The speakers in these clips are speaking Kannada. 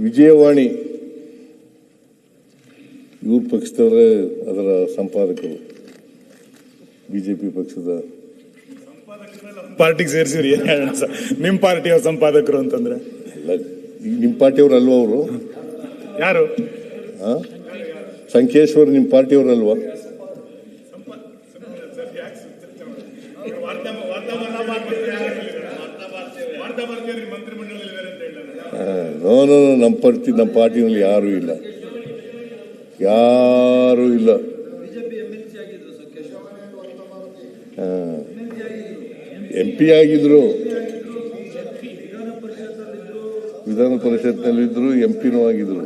ವಿಜಯವಾಣಿ ಇವ್ರ ಪಕ್ಷದವರೇ ಅದರ ಸಂಪಾದಕರು, ಬಿಜೆಪಿ ಪಕ್ಷದ ಪಾರ್ಟಿಗೆ ಸೇರಿಸಿರಿ. ನಿಮ್ಮ ಪಾರ್ಟಿಯ ಸಂಪಾದಕರು ಅಂತಂದ್ರೆ ನಿಮ್ಮ ಪಾರ್ಟಿಯವರು ಅಲ್ವಾ ಅವರು? ಯಾರು? ಸಂಕೇಶ್ವರ್ ನಿಮ್ಮ ಪಾರ್ಟಿಯವರು ಅಲ್ವಾ? ನಮ್ಮ ಪಾರ್ಟಿನಲ್ಲಿ ಯಾರು ಇಲ್ಲ. MP ಆಗಿದ್ರು, ವಿಧಾನ ಪರಿಷತ್ನಲ್ಲಿದ್ರು, MP ನೂ ಆಗಿದ್ರು.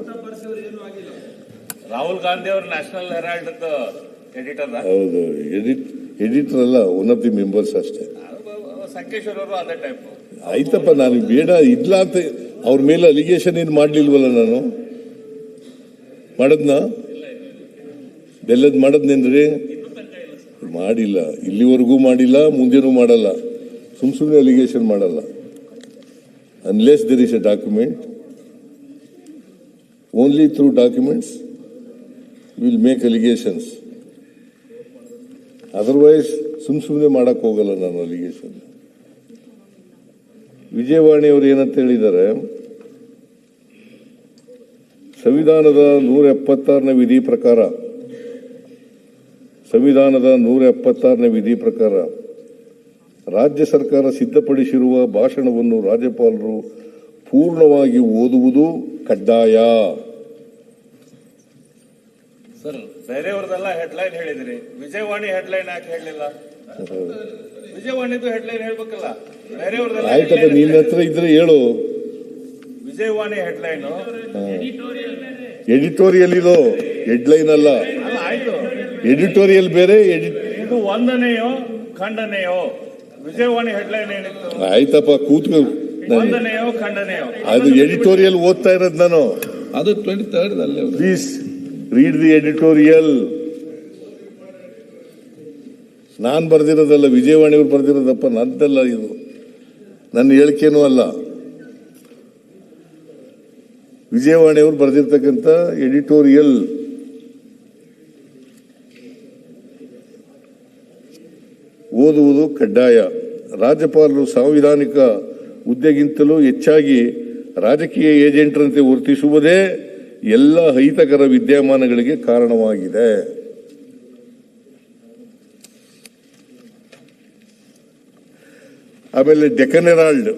ರಾಹುಲ್ ಗಾಂಧಿ ಅವರು ನ್ಯಾಷನಲ್ ಹೆರಾಲ್ಡ್ ಎಡಿಟರ್. ಹೌದು, ಎಡಿಟರ್ ಅಲ್ಲ, ಒನ್ ಆಫ್ ದಿ ಮೆಂಬರ್ಸ್ ಅಷ್ಟೇ. ಸಂಕೇಶ್ವರ್ ಅವರು ಅದೇ ಟೈಪ್. ಆಯ್ತಪ್ಪ, ನಾನು ಬೇಡ ಇಲ್ಲ ಅಂತ ಅವ್ರ ಮೇಲೆ ಅಲಿಗೇಷನ್ ಏನು ಮಾಡ್ಲಿಲ್ವಲ್ಲ. ನಾನು ಮಾಡದ್ನ ಬೆಲ್ಲದ್ ಮಾಡದ್ನೇನ್ರಿ? ಮಾಡಿಲ್ಲ, ಇಲ್ಲಿವರೆಗೂ ಮಾಡಿಲ್ಲ, ಮುಂದೆನೂ ಮಾಡಲ್ಲ. ಸುಮ್ಮನೆ ಅಲಿಗೇಷನ್ ಮಾಡಲ್ಲ. Unless there is a document, only through documents will make allegations. Otherwise ಸುಮ್ಮನೆ ಮಾಡಕ್ ಹೋಗಲ್ಲ ನಾನು ಅಲಿಗೇಷನ್. ವಿಜಯವಾಣಿಯವರು ಏನಂತ ಹೇಳಿದ್ದಾರೆ, ಸಂವಿಧಾನದ 176ನೇ ವಿಧಿ ಪ್ರಕಾರ ರಾಜ್ಯ ಸರ್ಕಾರ ಸಿದ್ಧಪಡಿಸಿರುವ ಭಾಷಣವನ್ನು ರಾಜ್ಯಪಾಲರು ಪೂರ್ಣವಾಗಿ ಓದುವುದು ಕಡ್ಡಾಯ. ಸರ್, ಬೇರೆಯವ್ರದೆಲ್ಲ ಹೆಡ್ಲೈನ್ ಹೇಳಿದ್ರಿ, ವಿಜಯವಾಣಿ ಹೆಡ್ಲೈನ್ ಯಾಕೆ ಹೇಳಲಿಲ್ಲ? ವಿಜಯವಾಣಿದು ಹೆಡ್ಲೈನ್ ಹೇಳ್ಬೇಕಲ್ಲ. ಬೇರೆಯವ್ರದೆಲ್ಲ ಆಯ್ತಪ್ಪ, ನಿನ್ನ ಹತ್ರ ಇದ್ರೆ ಹೇಳು. ವಿಜಯವಾಣಿ ಹೆಡ್ಲೈನ್ ಎಡಿಟೋರಿಯಲ್, ಇದು ಹೆಡ್ಲೈನ್ ಅಲ್ಲ. ಆಯ್ತು, ಎಡಿಟೋರಿಯಲ್ ಬೇರೆ. ಇದು ವಂದನೆಯೋ ಖಂಡನೆಯೋ? ವಿಜಯವಾಣಿ ಹೆಡ್ಲೈನ್ ಏನಿತ್ತು? ಆಯ್ತಪ್ಪ, ಕೂತ್ಕೊ. ವಂದನೆಯೋ ಖಂಡನೆಯೋ? ಅದು ಎಡಿಟೋರಿಯಲ್ ಓದ್ತಾ ಇರೋದು ನಾನು. ಅದು 23rd ಅಲ್ಲೇ. Please read the editorial. ನಾನ್ ಬರ್ದಿರೋದಲ್ಲ, ವಿಜಯವಾಣಿಯವ್ರು ಬರ್ದಿರೋದಪ್ಪ, ನಂದಲ್ಲ ಇದು. ನನ್ನ ಹೇಳಿಕೆನೂ ಅಲ್ಲ, ವಿಜಯವಾಣಿಯವರು ಬರೆದಿರ್ತಕ್ಕಂಥ ಎಡಿಟೋರಿಯಲ್. ಓದುವುದು ಕಡ್ಡಾಯ. ರಾಜ್ಯಪಾಲರು ಸಾಂವಿಧಾನಿಕ ಹುದ್ದೆಗಿಂತಲೂ ಹೆಚ್ಚಾಗಿ ರಾಜಕೀಯ ಏಜೆಂಟ್ರಂತೆ ವರ್ತಿಸುವುದೇ ಎಲ್ಲ ಅಹಿತಕರ ವಿದ್ಯಮಾನಗಳಿಗೆ ಕಾರಣವಾಗಿದೆ. ಆಮೇಲೆ ಡೆಕ್ಕನ್ ಹೆರಾಲ್ಡ್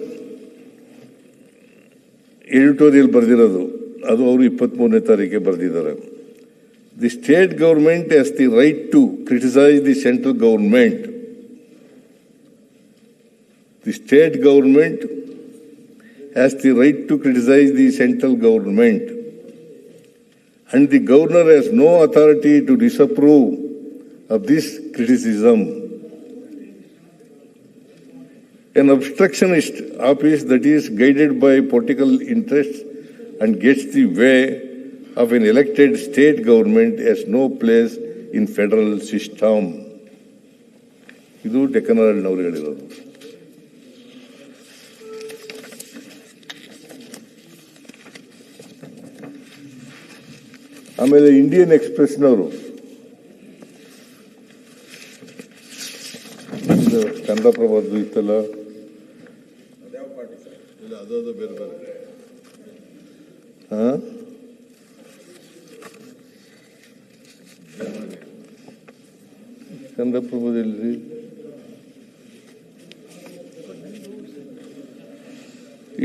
ಎಡಿಟೋರಿಯಲ್ ಬರೆದಿರೋದು, ಅದು ಅವರು 23ನೇ ತಾರೀಕಿಗೆ ಬರೆದಿದ್ದಾರೆ. The state government has the right to criticise the central government. The state government has the right to criticise the central government and the governor has no authority to disapprove of this criticism. An obstructionist office that is guided by political interests and gets the way of an elected state government has no place in federal system. ಇದು ಡೆಕ್ಕನ್ ಹೆರಾಲ್ಡ್ನವರು ಹೇಳಿರೋದು. ಆಮೇಲೆ ಇಂಡಿಯನ್ ಎಕ್ಸ್ಪ್ರೆಸ್ನವರು, ಕನ್ನಡಪ್ರಭದ್ದು ಇತ್ತಲ್ಲ, ಅದು ಬೇರೆ ಬೇರೆ. ಕನ್ನಡಪ್ರಭದಲ್ಲಿ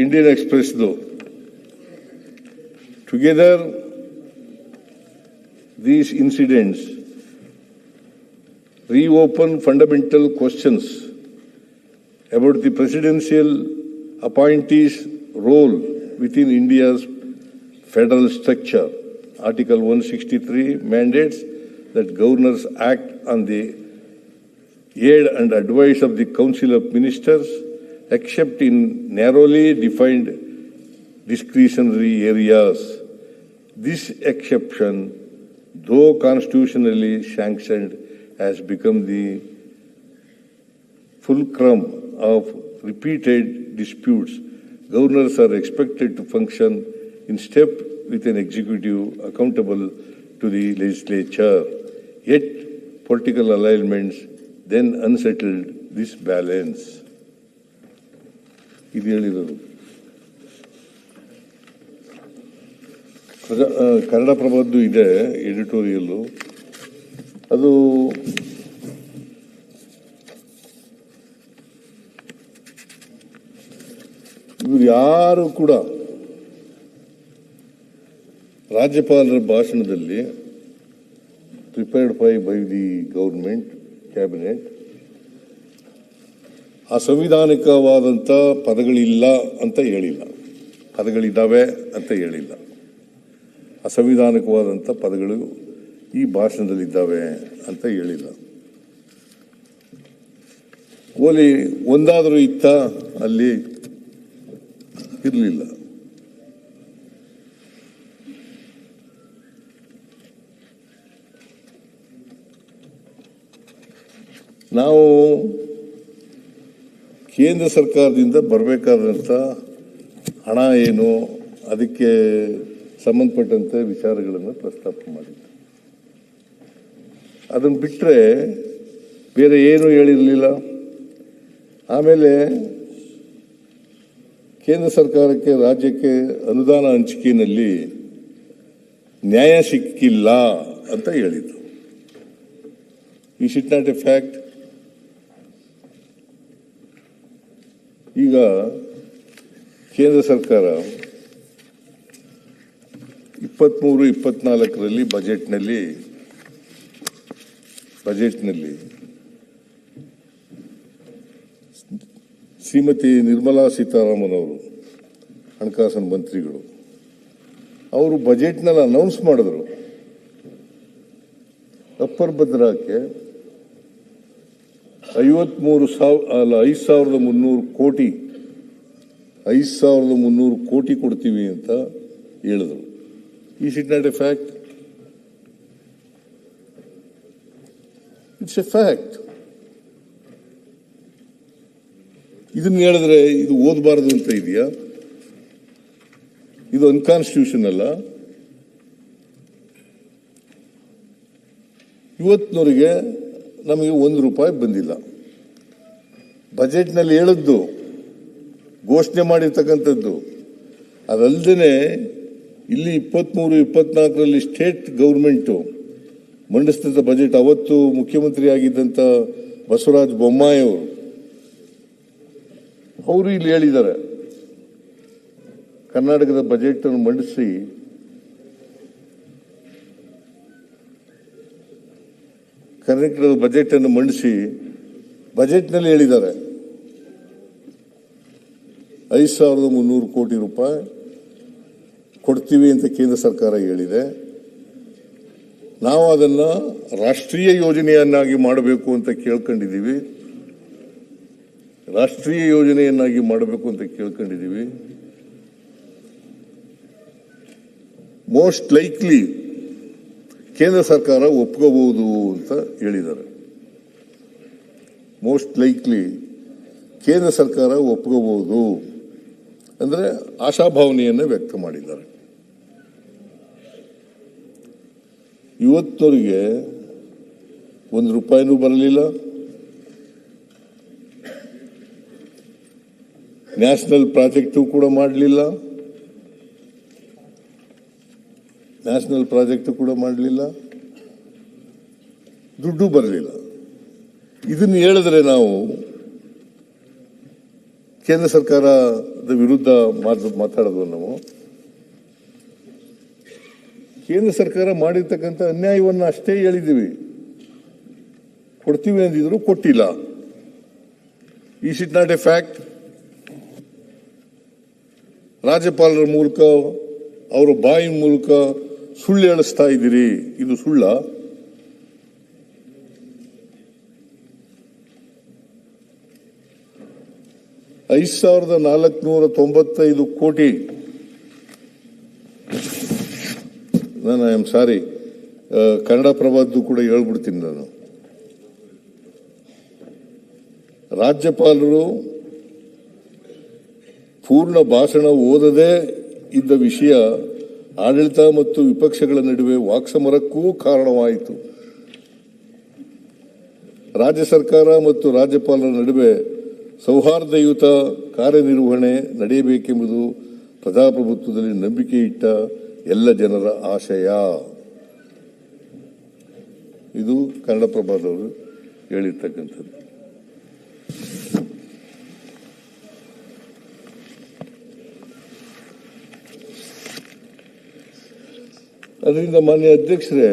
ಇಂಡಿಯನ್ ಎಕ್ಸ್ಪ್ರೆಸ್ದು together these incidents reopen fundamental questions about the presidential appointees' role within India's federal structure. Article 163 mandates that governors act on the aid and advice of the Council of Ministers, except in narrowly defined discretionary areas. This exception, though constitutionally sanctioned, has become the fulcrum of repeated disputes. Governors are expected to function in step with an executive accountable to the legislature. Yet, political alignments then unsettled this balance. ಇದು ಹೇಳಿರೋದು ಕನ್ನಡಪ್ರಭದ್ದು ಇದೆ ಎಡಿಟೋರಿಯಲ್ಲು. ಅದು ಇವರು ಯಾರು ಕೂಡ ರಾಜ್ಯಪಾಲರ ಭಾಷಣದಲ್ಲಿ prepared by the government cabinet ಅಸಂವಿಧಾನಿಕವಾದಂಥ ಪದಗಳಿಲ್ಲ ಅಂತ ಹೇಳಿಲ್ಲ, ಪದಗಳಿದ್ದಾವೆ ಅಂತ ಹೇಳಿಲ್ಲ. ಅಸಂವಿಧಾನಿಕವಾದಂಥ ಪದಗಳು ಈ ಭಾಷಣದಲ್ಲಿದ್ದಾವೆ ಅಂತ ಹೇಳಿಲ್ಲ. ಓಲಿ ಒಂದಾದರೂ ಇತ್ತ ಅಲ್ಲಿ ಇರಲಿಲ್ಲ. ನಾವು ಕೇಂದ್ರ ಸರ್ಕಾರದಿಂದ ಬರಬೇಕಾದಂಥ ಹಣ ಏನು, ಅದಕ್ಕೆ ಸಂಬಂಧಪಟ್ಟಂತೆ ವಿಚಾರಗಳನ್ನು ಪ್ರಸ್ತಾಪ ಮಾಡಿದ್ದೆ. ಅದನ್ನು ಬಿಟ್ಟರೆ ಬೇರೆ ಏನು ಹೇಳಿರಲಿಲ್ಲ. ಆಮೇಲೆ ಕೇಂದ್ರ ಸರ್ಕಾರಕ್ಕೆ ರಾಜ್ಯಕ್ಕೆ ಅನುದಾನ ಹಂಚಿಕೆಯಲ್ಲಿ ನ್ಯಾಯ ಸಿಕ್ಕಿಲ್ಲ ಅಂತ ಹೇಳಿದ್ರು. Is it not A fact? ಈಗ ಕೇಂದ್ರ ಸರ್ಕಾರ 23-24ರಲ್ಲಿ ಬಜೆಟ್ನಲ್ಲಿ ಶ್ರೀಮತಿ ನಿರ್ಮಲಾ ಸೀತಾರಾಮನ್ ಅವರು, ಹಣಕಾಸಿನ ಮಂತ್ರಿಗಳು, ಅವರು ಬಜೆಟ್ನಲ್ಲಿ ಅನೌನ್ಸ್ ಮಾಡಿದ್ರು ಅಪ್ಪರ್ ಭದ್ರಾಕ್ಕೆ 5,300 ಕೋಟಿ ಕೊಡ್ತೀವಿ ಅಂತ ಹೇಳಿದ್ರು. Is it not A fact? It's A fact. ಇದನ್ನ ಹೇಳಿದ್ರೆ ಇದು ಓದಬಾರದು ಅಂತ ಇದೆಯಾ? ಇದು ಅನ್ಕಾನ್ಸ್ಟಿಟ್ಯೂಷನ್ ಅಲ್ಲ. ಇವತ್ತಿನವರೆಗೆ ನಮಗೆ ₹1 ಬಂದಿಲ್ಲ. ಬಜೆಟ್ನಲ್ಲಿ ಹೇಳಿದ್ದು, ಘೋಷಣೆ ಮಾಡಿರ್ತಕ್ಕಂಥದ್ದು ಅದಲ್ಲದೆ ಇಲ್ಲಿ 23-24ರಲ್ಲಿ ಸ್ಟೇಟ್ ಗೌರ್ಮೆಂಟು ಮಂಡಿಸಿದ ಬಜೆಟ್, ಅವತ್ತು ಮುಖ್ಯಮಂತ್ರಿ ಆಗಿದ್ದಂಥ ಬಸವರಾಜ ಬೊಮ್ಮಾಯಿ ಅವರು ಇಲ್ಲಿ ಹೇಳಿದ್ದಾರೆ, ಕರ್ನಾಟಕದ ಬಜೆಟ್ ಅನ್ನು ಮಂಡಿಸಿ ಕರ್ನಾಟಕದ ಬಜೆಟ್ ಅನ್ನು ಮಂಡಿಸಿ ಬಜೆಟ್ನಲ್ಲಿ ಹೇಳಿದ್ದಾರೆ 5,300 ಕೋಟಿ ರೂಪಾಯಿ ಕೊಡ್ತೀವಿ ಅಂತ ಕೇಂದ್ರ ಸರ್ಕಾರ ಹೇಳಿದೆ. ನಾವು ಅದನ್ನ ರಾಷ್ಟ್ರೀಯ ಯೋಜನೆಯನ್ನಾಗಿ ಮಾಡಬೇಕು ಅಂತ ಕೇಳ್ಕೊಂಡಿದ್ದೀವಿ. ಮೋಸ್ಟ್ ಲೈಕ್ಲಿ ಕೇಂದ್ರ ಸರ್ಕಾರ ಒಪ್ಕೋಬಹುದು ಅಂತ ಹೇಳಿದ್ದಾರೆ. ಮೋಸ್ಟ್ ಲೈಕ್ಲಿ ಕೇಂದ್ರ ಸರ್ಕಾರ ಒಪ್ಕೋಬಹುದು ಅಂದ್ರೆ ಆಶಾಭಾವನೆಯನ್ನು ವ್ಯಕ್ತ ಮಾಡಿದ್ದಾರೆ. ಇವತ್ತವರೆಗೆ ₹1 ಬರಲಿಲ್ಲ. ನ್ಯಾಷನಲ್ ಪ್ರಾಜೆಕ್ಟು ಕೂಡ ಮಾಡಲಿಲ್ಲ. ದುಡ್ಡು ಬರಲಿಲ್ಲ. ಇದನ್ನು ಹೇಳಿದ್ರೆ ನಾವು ಕೇಂದ್ರ ಸರ್ಕಾರದ ವಿರುದ್ಧ ಮಾತಾಡೋದು. ನಾವು ಕೇಂದ್ರ ಸರ್ಕಾರ ಮಾಡಿರ್ತಕ್ಕಂಥ ಅನ್ಯಾಯವನ್ನು ಅಷ್ಟೇ ಹೇಳಿದ್ದೀವಿ. ಕೊಡ್ತೀವಿ ಅಂದಿದ್ರು, ಕೊಟ್ಟಿಲ್ಲ. Is it not A fact? ರಾಜ್ಯಪಾಲರ ಮೂಲಕ, ಅವರ ಬಾಯಿ ಮೂಲಕ ಸುಳ್ಳು ಹೇಳಿಸ್ತಾ ಇದ್ದೀರಿ. ಇದು ಸುಳ್ಳ? $5,495 ಕೋಟಿ. ನಾನು ಐ ಆಮ್ ಸಾರಿ, ಕನ್ನಡಪ್ರಭದ್ದು ಕೂಡ ಹೇಳ್ಬಿಡ್ತೀನಿ ನಾನು. ರಾಜ್ಯಪಾಲರು ಪೂರ್ಣ ಭಾಷಣ ಓದದೆ ಇದ್ದ ವಿಷಯ ಆಡಳಿತ ಮತ್ತು ವಿಪಕ್ಷಗಳ ನಡುವೆ ವಾಕ್ಸಮರಕ್ಕೂ ಕಾರಣವಾಯಿತು. ರಾಜ್ಯ ಸರ್ಕಾರ ಮತ್ತು ರಾಜ್ಯಪಾಲರ ನಡುವೆ ಸೌಹಾರ್ದಯುತ ಕಾರ್ಯನಿರ್ವಹಣೆ ನಡೆಯಬೇಕೆಂಬುದು ಪ್ರಜಾಪ್ರಭುತ್ವದಲ್ಲಿ ನಂಬಿಕೆ ಇಟ್ಟ ಎಲ್ಲ ಜನರ ಆಶಯ. ಇದು ಕನ್ನಡಪ್ರಭದವರು ಹೇಳಿರ್ತಕ್ಕಂಥದ್ದು. ಅದರಿಂದ ಮಾನ್ಯ ಅಧ್ಯಕ್ಷರೇ,